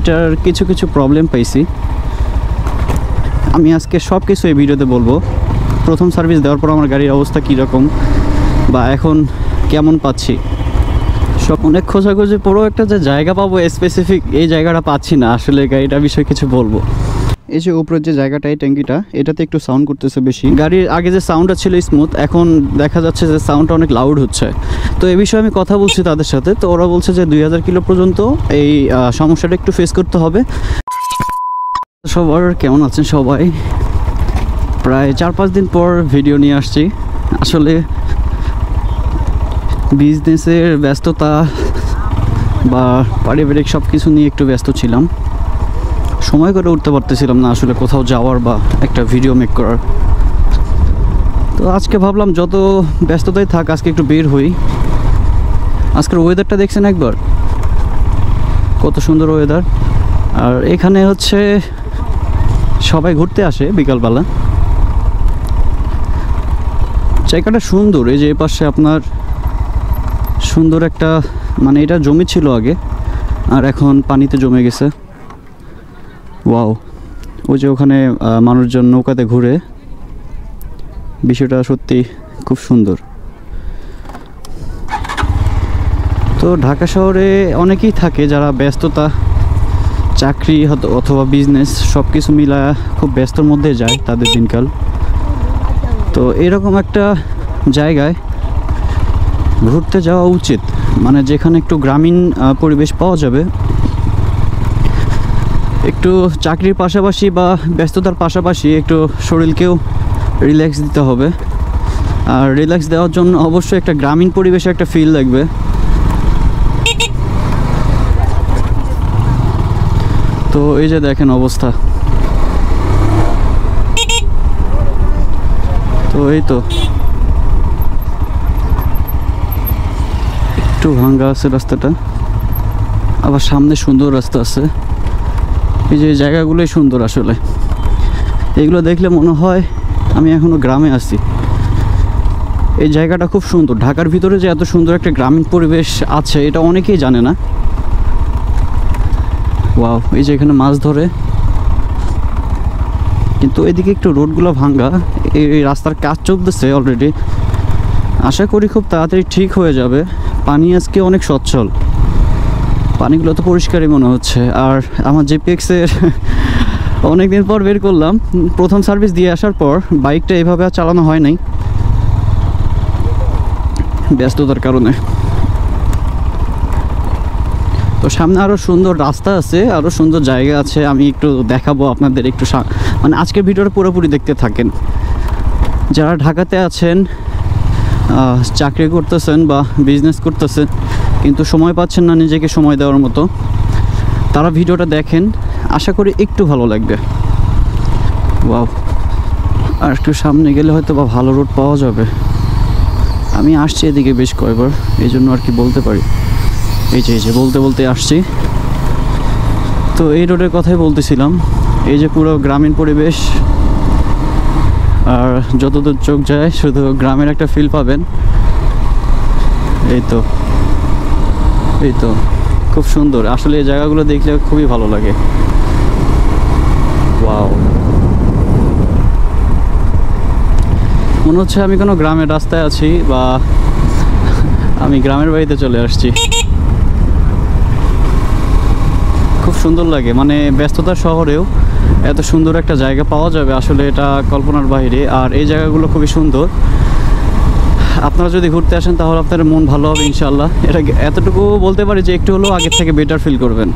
গাড়িটার কিছু কিছু প্রবলেম পাইছি। আমি আজকে সব কিছু এই ভিডিওতে বলবো। প্রথম সার্ভিস দেওয়ার পর আমার গাড়ির অবস্থা কীরকম বা এখন কেমন পাচ্ছি সব। অনেক খোঁজাখুঁজি পরেও একটা যে জায়গা পাবো স্পেসিফিক, এই জায়গাটা পাচ্ছি না। আসলে গাড়িটার বিষয়ে কিছু বলবো। এই যে উপরের যে জায়গাটা, এই ট্যাঙ্কিটা, এটাতে একটু সাউন্ড করতেছে বেশি। গাড়ির আগে যে সাউন্ডটা ছিল স্মুথ, এখন দেখা যাচ্ছে যে সাউন্ডটা অনেক লাউড হচ্ছে। তো এই বিষয়ে আমি কথা বলছি তাদের সাথে, তো ওরা বলছে যে 2000 কিলো পর্যন্ত এই সমস্যাটা একটু ফেস করতে হবে। সবার কেমন আছেন সবাই? প্রায় 4-5 দিন পর ভিডিও নিয়ে আসছি। আসলে বিজনেসের ব্যস্ততা বা পারিবারিক সব কিছু নিয়ে একটু ব্যস্ত ছিলাম, সময় করে উঠতে পারতেছিলাম না আসলে কোথাও যাওয়ার বা একটা ভিডিও মেক করার। তো আজকে ভাবলাম যত ব্যস্ততাই থাক, আজকে একটু বের হই। আজকের ওয়েদারটা দেখছেন একবার, কত সুন্দর ওয়েদার। আর এখানে হচ্ছে সবাই ঘুরতে আসে বিকালবেলা। জায়গাটা সুন্দর। এই যে এই পাশে আপনার সুন্দর একটা, মানে এটা জমি ছিল আগে, আর এখন পানিতে জমে গেছে। ওয়াও, ওই যে ওখানে মানুষজন নৌকাতে ঘুরে, বিষয়টা সত্যি খুব সুন্দর। তো ঢাকা শহরে অনেকেই থাকে যারা ব্যস্ততা, চাকরি অথবা বিজনেস সব কিছু মিলা খুব ব্যস্তর মধ্যে যায় তাদের দিনকাল। তো এরকম একটা জায়গায় ঘুরতে যাওয়া উচিত, মানে যেখানে একটু গ্রামীণ পরিবেশ পাওয়া যাবে। একটু চাকরির পাশাপাশি বা ব্যস্ততার পাশাপাশি একটু শরীরকেও রিল্যাক্স দিতে হবে। আর রিল্যাক্স দেওয়ার জন্য অবশ্যই একটা গ্রামীণ পরিবেশে একটা ফিল লাগবে। তো এই যে দেখেন অবস্থা। তো এই তো একটু ভাঙ্গা আছে রাস্তাটা, আবার সামনে সুন্দর রাস্তা আছে। এই যে জায়গাগুলোই সুন্দর আসলে। এগুলো দেখলে মনে হয় আমি এখনো গ্রামে আছি। এই জায়গাটা খুব সুন্দর। ঢাকার ভিতরে যে এত সুন্দর একটা গ্রামীণ পরিবেশ আছে এটা অনেকেই জানে না। ওয়াও, এই যে এখানে মাছ ধরে, কিন্তু এদিকে একটু রোডগুলো ভাঙ্গা। এই রাস্তার কাজ চলতেছে অলরেডি, আশা করি খুব তাড়াতাড়ি ঠিক হয়ে যাবে। পানি আজকে অনেক সচ্ছল, পানিগুলো তো পরিষ্কারই মনে হচ্ছে। আর আমার জিপিএক্সের অনেক দিন পর বের করলাম। প্রথম সার্ভিস দিয়ে আসার পর বাইকটা এভাবে আর চালানো হয় নাই ব্যস্ততার কারণে। তো সামনে আরও সুন্দর রাস্তা আছে, আরও সুন্দর জায়গা আছে, আমি একটু দেখাবো আপনাদের। একটু মানে আজকের ভিডিওটা পুরোপুরি দেখতে থাকেন। যারা ঢাকাতে আছেন, চাকরি করতেছেন বা বিজনেস করতেছেন কিন্তু সময় পাচ্ছেন না নিজেকে সময় দেওয়ার মতো, তারা ভিডিওটা দেখেন, আশা করি একটু ভালো লাগবে। ওয়াও, আর একটু সামনে গেলে হয়তো বা ভালো রোড পাওয়া যাবে। আমি আসছি এদিকে বেশ কয়েকবার, এই জন্য আর কি বলতে পারি। এই যে বলতে বলতে আসছি। তো এই রোডের কথাই বলতেছিলাম। এই যে পুরো গ্রামীণ পরিবেশ, আর যতদূর চোখ যায় শুধু গ্রামের একটা ফিল পাবেন। এই তো খুব সুন্দর আসলে। এই জায়গাগুলো দেখলে খুবই ভালো লাগে। ওয়াও, মনে হচ্ছে আমি কোনো গ্রামের রাস্তায় আছি বা আমি গ্রামের বাড়িতে চলে আসছি। খুব সুন্দর লাগে, মানে ব্যস্ততার শহরেও এত সুন্দর একটা জায়গা পাওয়া যাবে আসলে এটা কল্পনার বাইরে। আর এই জায়গাগুলো খুবই সুন্দর। আপনারা যদি ঘুরতে আসেন তাহলে আপনার মন ভালো হবে ইনশাল্লাহ। এটা এতটুকু বলতে পারি যে একটু হলেও আগের থেকে বেটার ফিল করবেন।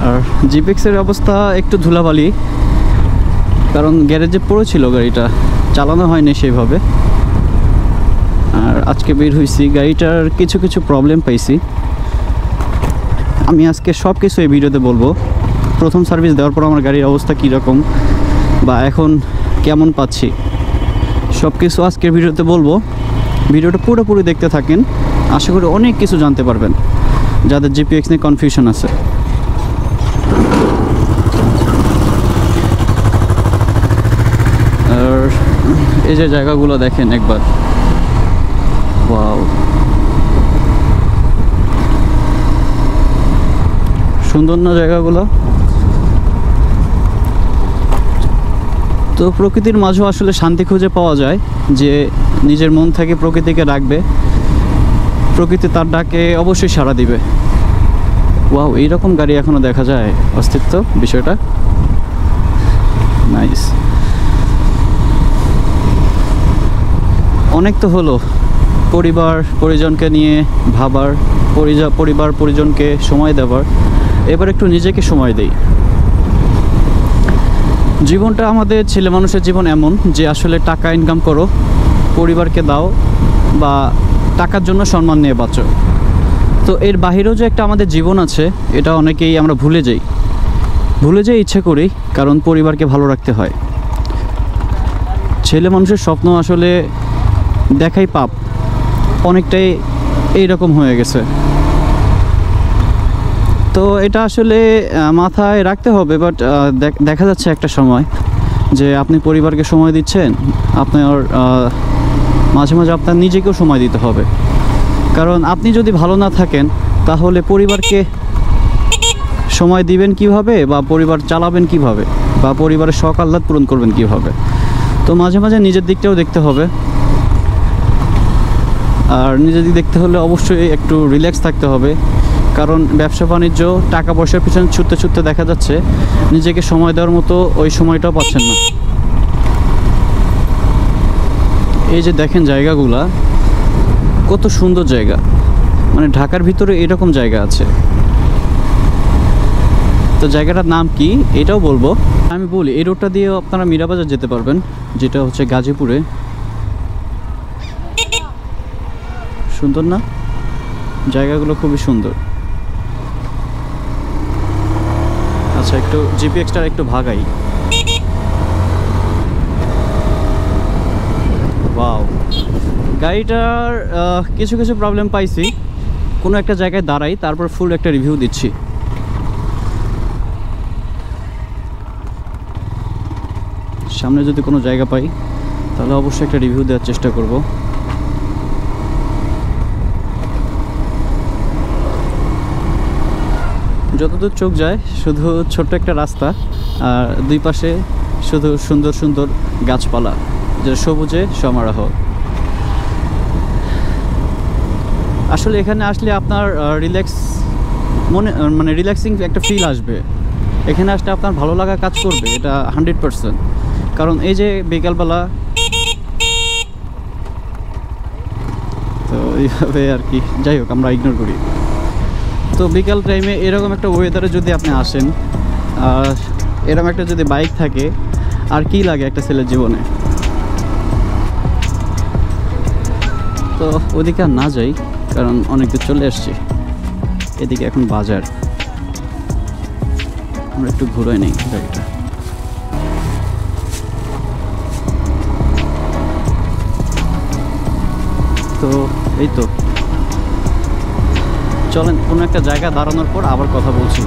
আর জিপিএক্সের অবস্থা একটু ধুলাবালি, কারণ গ্যারেজে পড়েছিল, গাড়িটা চালানো হয়নি সেইভাবে। আর আজকে বের হয়েছি, গাড়িটার কিছু কিছু প্রবলেম পাইছি। আমি আজকে সব কিছু এই ভিডিওতে বলবো। প্রথম সার্ভিস দেওয়ার পর আমার গাড়ির অবস্থা কীরকম বা এখন কেমন পাচ্ছি সব কিছু আজকের ভিডিওতে বলবো। ভিডিওটা পুরোপুরি দেখতে থাকেন, আশা করি অনেক কিছু জানতে পারবেন যাদের জিপিএক্স নিয়ে কনফিউশন আছে। আর এই যে জায়গাগুলো দেখেন একবার, ওয়াও, সুন্দর না জায়গাগুলো? তো প্রকৃতির মাঝেও আসলে শান্তি খুঁজে পাওয়া যায়, যে নিজের মন থেকে প্রকৃতিকে ডাকবে, প্রকৃতি তার ডাকে অবশ্যই সাড়া দিবে। ওয়াও, এইরকম গাড়ি এখনো দেখা যায়, অস্তিত্ব বিষয়টা নাইস। অনেক তো হলো পরিবার পরিজনকে নিয়ে ভাবার, পরিবার পরিজনকে সময় দেবার, এবার একটু নিজেকে সময় দেই। জীবনটা আমাদের ছেলে মানুষের জীবন এমন যে আসলে টাকা ইনকাম করো, পরিবারকে দাও, বা টাকার জন্য সম্মান নিয়ে বাঁচো। তো এর বাহিরেও যে একটা আমাদের জীবন আছে, এটা অনেকেই আমরা ভুলে যাই ইচ্ছে করি, কারণ পরিবারকে ভালো রাখতে হয়। ছেলে মানুষের স্বপ্ন আসলে দেখাই পাপ, অনেকটাই এইরকম হয়ে গেছে। তো এটা আসলে মাথায় রাখতে হবে। বাট দেখা যাচ্ছে একটা সময় যে আপনি পরিবারকে সময় দিচ্ছেন, আপনার মাঝে মাঝে আপনার নিজেকেও সময় দিতে হবে। কারণ আপনি যদি ভালো না থাকেন, তাহলে পরিবারকে সময় দিবেন কিভাবে, বা পরিবার চালাবেন কিভাবে, বা পরিবারের শখ আহ্লাদ পূরণ করবেন কিভাবে? তো মাঝে মাঝে নিজের দিকটাও দেখতে হবে। আর নিজের দিক দেখতে হলে অবশ্যই একটু রিল্যাক্স থাকতে হবে, কারণ ব্যবসা বাণিজ্য টাকা পয়সার পিছনে ছুটতে ছুটতে দেখা যাচ্ছে নিজেকে সময় দেওয়ার মতো ওই সময়টাও পাচ্ছেন না। এই যে দেখেন জায়গাগুলা কত সুন্দর জায়গা, মানে ঢাকার ভিতরে এরকম জায়গা আছে। তো জায়গাটার নাম কি এটাও বলবো। আমি বলি, এই রোডটা দিয়েও আপনারা মীরাবাজার যেতে পারবেন, যেটা হচ্ছে গাজীপুরে। সুন্দর না? জায়গাগুলো খুবই সুন্দর। আচ্ছা, একটু জিপিএক্সটার একটু ভাগাই। ওয়াও, গাড়িটার কিছু কিছু প্রবলেম পাইছি, কোনো একটা জায়গায় দাঁড়াই, তারপর ফুল একটা রিভিউ দিচ্ছি। সামনে যদি কোনো জায়গা পাই তাহলে অবশ্যই একটা রিভিউ দেওয়ার চেষ্টা করব। যতদূর চোখ যায় শুধু ছোট্ট একটা রাস্তা, আর দুই পাশে শুধু সুন্দর সুন্দর গাছপালা, যে সবুজে সমারোহ। আসলে এখানে আসলে আপনার মানে রিল্যাক্সিং একটা ফিল আসবে। এখানে আসলে আপনার ভালো লাগা কাজ করবে, এটা 100%। কারণ এই যে বিকালবেলা, তো এইভাবে আর কি, যাই হোক আমরা ইগনোর করি। তো বিকাল টাইমে এরকম একটা ওয়েদারে যদি আপনি আসেন, আর এরকম একটা যদি বাইক থাকে, আর কি লাগে একটা ছেলের জীবনে। তো ওদিকে আর না যাই, কারণ অনেক দূর চলে আসছি। এদিকে এখন বাজার, আমরা একটু ঘুরে নেই গাড়িটা। তো এই তো, চলেন কোনো একটা জায়গা দাঁড়ানোর পর আবার কথা বলছি।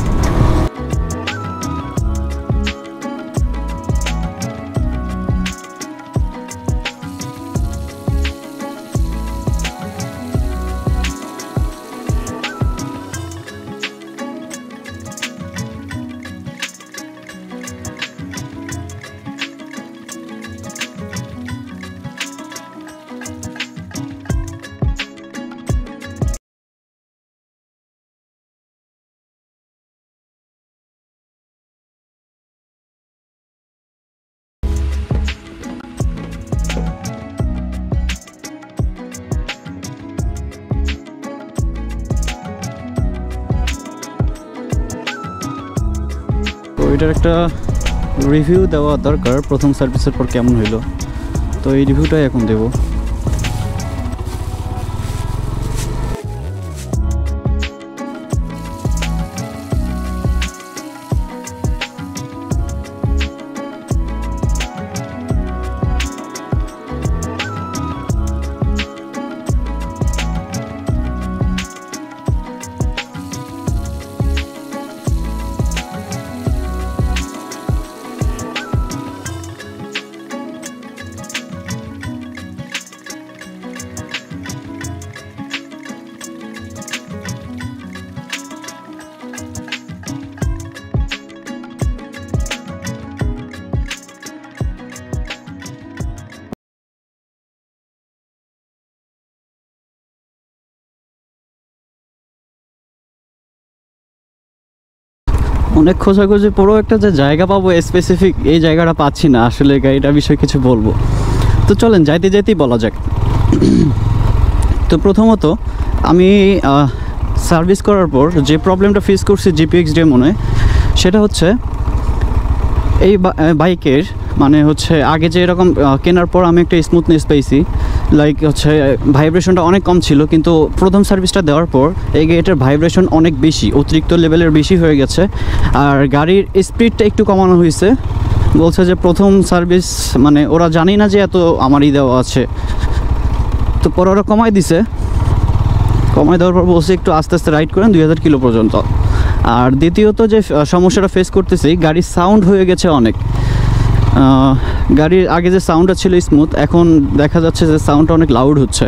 তো এটার একটা রিভিউ দেওয়া দরকার, প্রথম সার্ভিসের পর কেমন হইলো। তো এই রিভিউটাই এখন দেবো। অনেক খোঁজাখুঁজি পুরো একটা যে জায়গা পাবো স্পেসিফিক, এই জায়গাটা পাচ্ছি না আসলে। গাড়িটার বিষয়ে কিছু বলবো, তো চলেন যাইতে যাইতেই বলা যাক। তো প্রথমত আমি সার্ভিস করার পর যে প্রবলেমটা ফেস করছি GPX ডেমনে, সেটা হচ্ছে এই বাইকের মানে হচ্ছে আগে যে এরকম কেনার পর আমি একটা স্মুথনেস পেয়েছি, লাইক হচ্ছে ভাইব্রেশনটা অনেক কম ছিল, কিন্তু প্রথম সার্ভিসটা দেওয়ার পর এই গাড়িটার ভাইব্রেশন অনেক বেশি, অতিরিক্ত লেভেলের বেশি হয়ে গেছে। আর গাড়ির স্পিডটা একটু কমানো হয়েছে, বলছে যে প্রথম সার্ভিস মানে ওরা জানি না যে এত আমারই দেওয়া আছে, তো পরে ওরা কমাই দিছে। কমাই দেওয়ার পর বলছে একটু আস্তে আস্তে রাইড করেন 2000 কিলো পর্যন্ত। আর দ্বিতীয়ত যে সমস্যাটা ফেস করতেছি, গাড়ির সাউন্ড হয়ে গেছে অনেক। গাড়ির আগে যে সাউন্ডটা ছিল স্মুথ, এখন দেখা যাচ্ছে যে সাউন্ডটা অনেক লাউড হচ্ছে।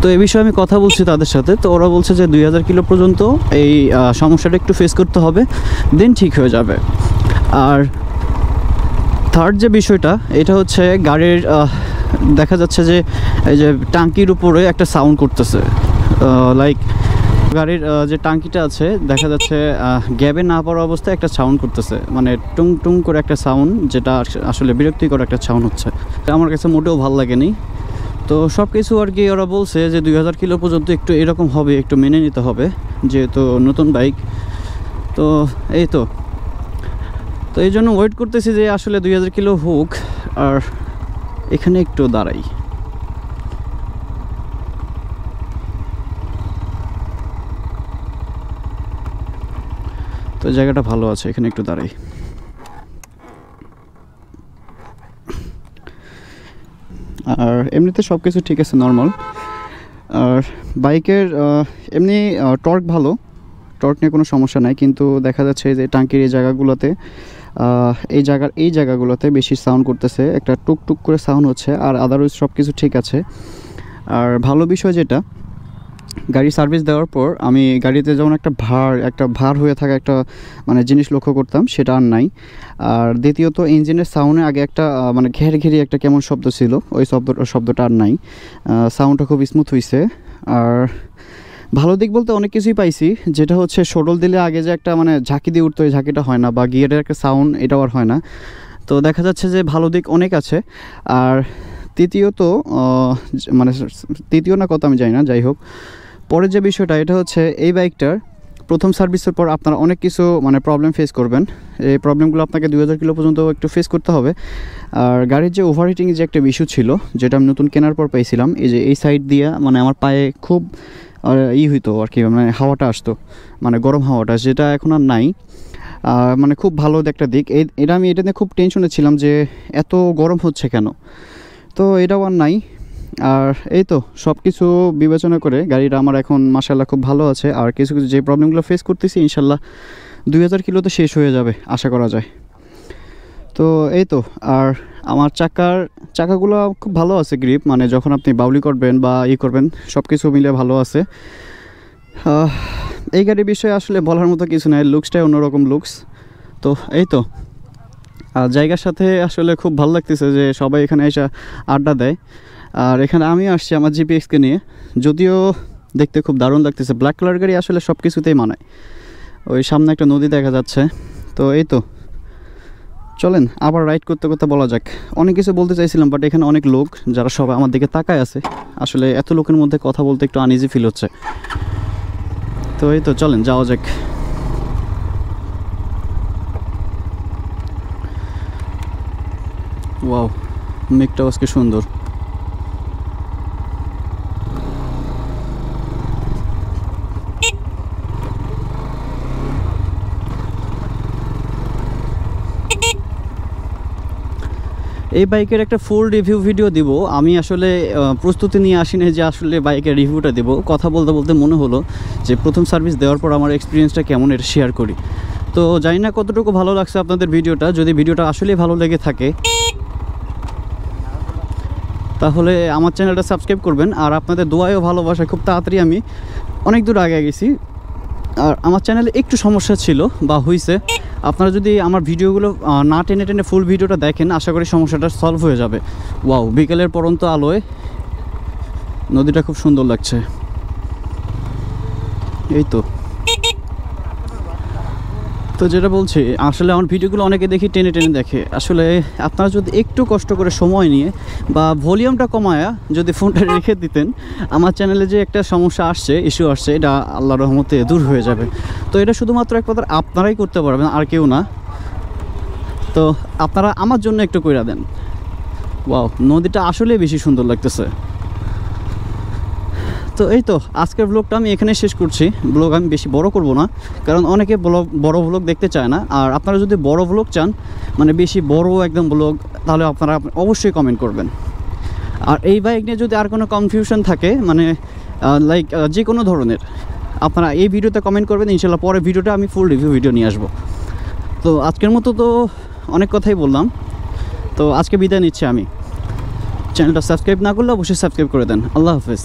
তো এই বিষয়ে আমি কথা বলছি তাদের সাথে, তো ওরা বলছে যে 2000 কিলো পর্যন্ত এই সমস্যাটা একটু ফেস করতে হবে, দেন ঠিক হয়ে যাবে। আর থার্ড যে বিষয়টা, এটা হচ্ছে গাড়ির দেখা যাচ্ছে যে এই যে টাঙ্কির উপরে একটা সাউন্ড করতেছে, লাইক গাড়ির যে টাঙ্কিটা আছে দেখা যাচ্ছে গ্যাবে না পড়া অবস্থায় একটা সাউন্ড করতেছে, মানে টুং টুং করে একটা সাউন্ড, যেটা আসলে বিরক্তিকর একটা সাউন্ড হচ্ছে। আমার কাছে মোটেও ভালো লাগেনি। তো সব কিছু আর কি ওরা বলছে যে 2000 কিলো পর্যন্ত একটু এরকম হবে, একটু মেনে নিতে হবে যেহেতু নতুন বাইক। তো এই তো এই জন্য ওয়েট করতেছি যে আসলে 2000 কিলো হোক। আর এখানে একটু দাঁড়াই, তো জায়গাটা ভালো আছে, এখানে একটু দাঁড়াই। আর এমনিতে সব কিছু ঠিক আছে, নর্মাল। আর বাইকের এমনি টর্ক ভালো, টর্ক নিয়ে কোনো সমস্যা নাই, কিন্তু দেখা যাচ্ছে যে টাঙ্কির এই জায়গাগুলোতে বেশি সাউন্ড করতেছে, একটা টুকটুক করে সাউন্ড হচ্ছে। আর আদারওয়াইজ সব কিছু ঠিক আছে। আর ভালো বিষয় যেটা, গাড়ি সার্ভিস দেওয়ার পর আমি গাড়িতে যেমন একটা ভার হয়ে থাকা একটা মানে জিনিস লক্ষ্য করতাম, সেটা আর নাই। আর দ্বিতীয়ত ইঞ্জিনের সাউন্ডে আগে একটা মানে ঘেরি একটা কেমন শব্দ ছিল, ওই শব্দটা আর নাই। সাউন্ডটা খুব স্মুথ হয়েছে। আর ভালো দিক বলতে অনেক কিছুই পাইছি, যেটা হচ্ছে শোডল দিলে আগে যে একটা মানে ঝাঁকি দিয়ে উঠতো, ওই ঝাঁকিটা হয় না, বা গিয়ারের একটা সাউন্ড, এটাও আর হয় না। তো দেখা যাচ্ছে যে ভালো দিক অনেক আছে। আর তৃতীয়ত মানে তৃতীয় না কত আমি জানি না, যাই হোক, পরের যে বিষয়টা এটা হচ্ছে এই বাইকটার প্রথম সার্ভিসের পর আপনারা অনেক কিছু মানে প্রবলেম ফেস করবেন। এই প্রবলেমগুলো আপনাকে 2000 কিলো পর্যন্ত একটু ফেস করতে হবে। আর গাড়ির যে ওভারহিটিং যে একটা ইস্যু ছিল, যেটা আমি নতুন কেনার পর পাইছিলাম, এই সাইড দিয়ে মানে আমার পায়ে খুব হইতো আর কি, মানে হাওয়াটা আসতো, মানে গরম হাওয়াটা, যেটা এখন আর নাই। মানে খুব ভালো একটা দিক এটা নিয়ে খুব টেনশনে ছিলাম যে এত গরম হচ্ছে কেন, তো এটাও আর নাই। আর এই তো সব কিছু বিবেচনা করে গাড়িটা আমার এখন মাশাআল্লাহ খুব ভালো আছে। আর কিছু যে প্রবলেমগুলো ফেস করতেছি ইনশাল্লাহ 2000 কিলোতে শেষ হয়ে যাবে আশা করা যায়। তো এই তো, আর আমার চাকাগুলো খুব ভালো আছে, গ্রিপ, মানে যখন আপনি বাউলি করবেন বা করবেন সব কিছু মিলে ভালো আছে। এই গাড়ির বিষয়ে আসলে বলার মতো কিছু নাই, লুকসটাই অন্যরকম লুকস। তো এই তো, জায়গার সাথে আসলে খুব ভালো লাগতেছে যে সবাই এখানে এসে আড্ডা দেয়। আর এখানে আমি আসছি আমার GPX-কে নিয়ে, যদিও দেখতে খুব দারুণ লাগতেছে, ব্ল্যাক কালার গাড়ি আসলে সব কিছুতেই মানায়। ওই সামনে একটা নদী দেখা যাচ্ছে। তো এই তো, চলেন আবার রাইড করতে করতে বলা যাক। অনেক কিছু বলতে চাইছিলাম, বাট এখানে অনেক লোক যারা সবাই আমার দিকে তাকায় আছে, আসলে এত লোকের মধ্যে কথা বলতে একটু আনইজি ফিল হচ্ছে। তো এই তো, চলেন যাওয়া যাক। ওয়াও, মেঘটাও আজকে সুন্দর। এই বাইকের একটা ফুল রিভিউ ভিডিও দিব আমি। আসলে প্রস্তুতি নিয়ে আসিনি যে আসলে বাইকের রিভিউটা দেব। কথা বলতে বলতে মনে হলো যে প্রথম সার্ভিস দেওয়ার পর আমার এক্সপিরিয়েন্সটা কেমন, এটা শেয়ার করি। তো জানি না কতটুকু ভালো লাগছে আপনাদের ভিডিওটা। যদি ভিডিওটা আসলেই ভালো লেগে থাকে তাহলে আমার চ্যানেলটা সাবস্ক্রাইব করবেন। আর আপনাদের দোয়ায়ও ভালোবাসা, খুব তাড়াতাড়ি আমি অনেক দূর আগে গেছি। আর আমার চ্যানেলে একটু সমস্যা ছিল বা হয়েছে, আপনারা যদি আমার ভিডিওগুলো না টেনে ফুল ভিডিওটা দেখেন, আশা করি সমস্যাটা সলভ হয়ে যাবে। ওয়াও, বিকেলের পরন্ত আলোয় নদীটা খুব সুন্দর লাগছে। এই তো, তো যেটা বলছি, আসলে আমার ভিডিওগুলো অনেকে দেখি টেনে টেনে দেখে। আসলে আপনারা যদি একটু কষ্ট করে সময় নিয়ে বা ভলিউমটা কমায়া যদি ফোনটা রেখে দিতেন, আমার চ্যানেলে যে একটা সমস্যা আসছে, ইস্যু আসছে, এটা আল্লাহর রহমতে দূর হয়ে যাবে। তো এটা শুধুমাত্র এক কথা আপনারাই করতে পারবেন, আর কেউ না। তো আপনারা আমার জন্য একটু কইরা দেন। ওয়াও, নদীটা আসলেই বেশি সুন্দর লাগতেছে। তো এই তো আজকের ব্লগটা আমি এখানে শেষ করছি। ব্লগ আমি বেশি বড় করব না, কারণ অনেকে বড় ব্লগ দেখতে চায় না। আর আপনারা যদি বড় ব্লগ চান, মানে বেশি বড় একদম ব্লগ, তাহলে আপনারা অবশ্যই কমেন্ট করবেন। আর এই বাইক নিয়ে যদি আর কোনো কনফিউশন থাকে, মানে লাইক যে কোনো ধরনের, আপনারা এই ভিডিওতে কমেন্ট করবেন। ইনশাল্লাহ পরের ভিডিওটা আমি ফুল রিভিউ ভিডিও নিয়ে আসবো। তো আজকের মতো তো অনেক কথাই বললাম, তো আজকে বিদায় নিচ্ছি আমি। চ্যানেলটা সাবস্ক্রাইব না করলে অবশ্যই সাবস্ক্রাইব করে দেন। আল্লাহ হাফেজ।